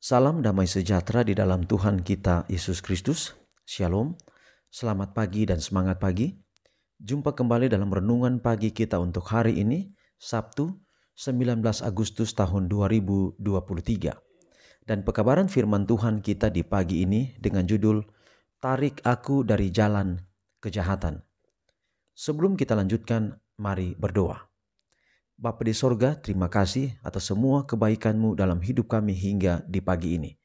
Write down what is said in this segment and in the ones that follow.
Salam damai sejahtera di dalam Tuhan kita Yesus Kristus. Shalom, selamat pagi dan semangat pagi. Jumpa kembali dalam renungan pagi kita untuk hari ini, Sabtu 19 Agustus tahun 2023. Dan pekabaran firman Tuhan kita di pagi ini dengan judul Tarik Aku dari Jalan Kejahatan. Sebelum kita lanjutkan, mari berdoa. Bapa di sorga, terima kasih atas semua kebaikan-Mu dalam hidup kami hingga di pagi ini.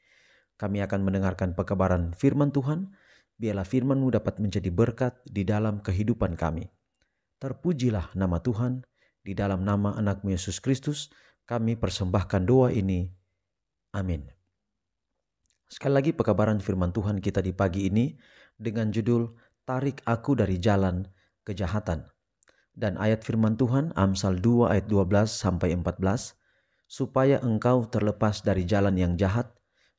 Kami akan mendengarkan pekabaran firman Tuhan, biarlah firman-Mu dapat menjadi berkat di dalam kehidupan kami. Terpujilah nama Tuhan, di dalam nama anak-Mu Yesus Kristus, kami persembahkan doa ini. Amin. Sekali lagi pekabaran firman Tuhan kita di pagi ini dengan judul Tarik Aku dari Jalan Kejahatan. Dan ayat firman Tuhan Amsal 2 ayat 12 sampai 14, supaya engkau terlepas dari jalan yang jahat,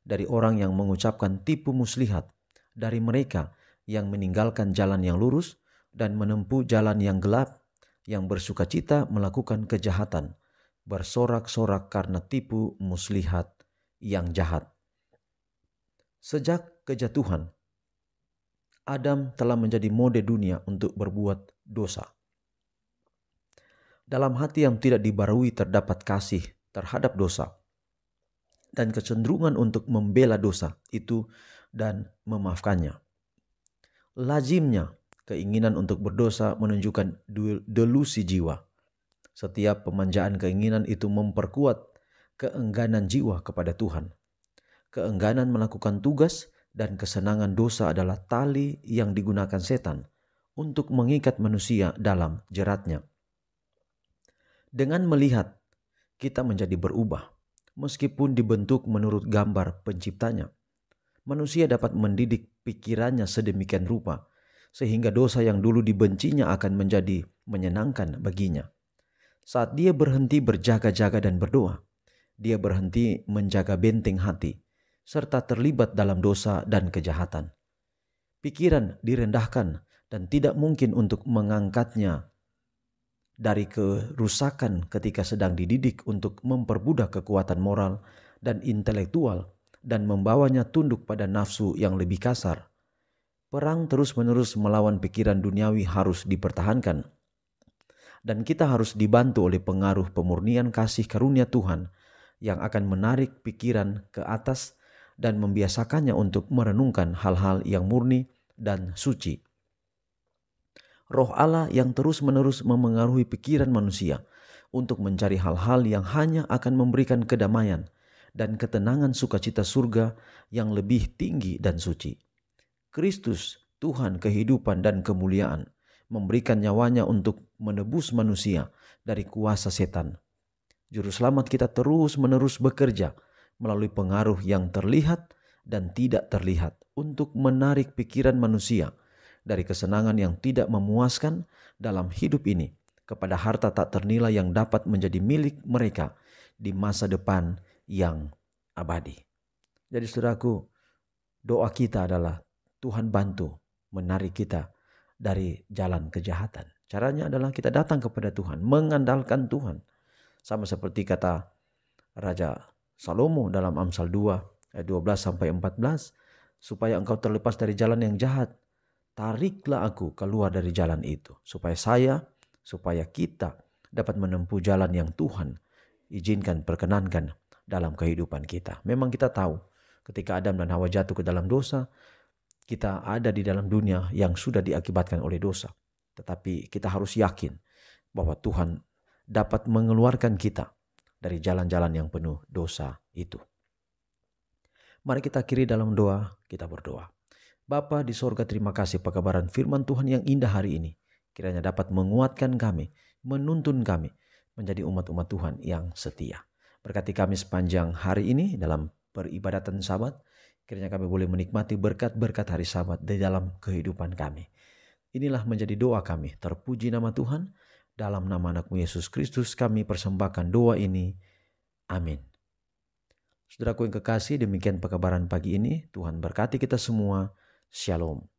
dari orang yang mengucapkan tipu muslihat, dari mereka yang meninggalkan jalan yang lurus dan menempuh jalan yang gelap, yang bersukacita melakukan kejahatan, bersorak-sorak karena tipu muslihat yang jahat. Sejak kejatuhan, Adam telah menjadi mode dunia untuk berbuat dosa. Dalam hati yang tidak dibarui terdapat kasih terhadap dosa dan kecenderungan untuk membela dosa itu dan memaafkannya. Lazimnya keinginan untuk berdosa menunjukkan delusi jiwa. Setiap pemanjaan keinginan itu memperkuat keengganan jiwa kepada Tuhan. Keengganan melakukan tugas dan kesenangan dosa adalah tali yang digunakan setan untuk mengikat manusia dalam jeratnya. Dengan melihat, kita menjadi berubah, meskipun dibentuk menurut gambar penciptanya. Manusia dapat mendidik pikirannya sedemikian rupa, sehingga dosa yang dulu dibencinya akan menjadi menyenangkan baginya. Saat dia berhenti berjaga-jaga dan berdoa, dia berhenti menjaga benteng hati, serta terlibat dalam dosa dan kejahatan. Pikiran direndahkan dan tidak mungkin untuk mengangkatnya dari kerusakan ketika sedang dididik untuk memperbudak kekuatan moral dan intelektual dan membawanya tunduk pada nafsu yang lebih kasar. Perang terus-menerus melawan pikiran duniawi harus dipertahankan. Dan kita harus dibantu oleh pengaruh pemurnian kasih karunia Tuhan yang akan menarik pikiran ke atas dan membiasakannya untuk merenungkan hal-hal yang murni dan suci. Roh Allah yang terus-menerus memengaruhi pikiran manusia untuk mencari hal-hal yang hanya akan memberikan kedamaian dan ketenangan sukacita surga yang lebih tinggi dan suci. Kristus, Tuhan kehidupan dan kemuliaan, memberikan nyawanya untuk menebus manusia dari kuasa setan. Juru selamat kita terus-menerus bekerja melalui pengaruh yang terlihat dan tidak terlihat untuk menarik pikiran manusia dari kesenangan yang tidak memuaskan dalam hidup ini kepada harta tak ternilai yang dapat menjadi milik mereka di masa depan yang abadi. Jadi saudaraku, doa kita adalah Tuhan bantu menarik kita dari jalan kejahatan. Caranya adalah kita datang kepada Tuhan, mengandalkan Tuhan. Sama seperti kata Raja Salomo dalam Amsal 2 ayat 12 sampai 14, supaya engkau terlepas dari jalan yang jahat, tariklah aku keluar dari jalan itu, supaya kita dapat menempuh jalan yang Tuhan izinkan, perkenankan dalam kehidupan kita. Memang kita tahu ketika Adam dan Hawa jatuh ke dalam dosa, kita ada di dalam dunia yang sudah diakibatkan oleh dosa. Tetapi kita harus yakin bahwa Tuhan dapat mengeluarkan kita dari jalan-jalan yang penuh dosa itu. Mari kita akhiri dalam doa, kita berdoa. Bapa di sorga, terima kasih pekabaran firman Tuhan yang indah hari ini. Kiranya dapat menguatkan kami, menuntun kami menjadi umat-umat Tuhan yang setia. Berkati kami sepanjang hari ini dalam peribadatan Sabat. Kiranya kami boleh menikmati berkat-berkat hari Sabat di dalam kehidupan kami. Inilah menjadi doa kami. Terpuji nama Tuhan. Dalam nama anak-Mu Yesus Kristus kami persembahkan doa ini. Amin. Saudaraku yang kekasih, demikian pekabaran pagi ini. Tuhan berkati kita semua. Shalom.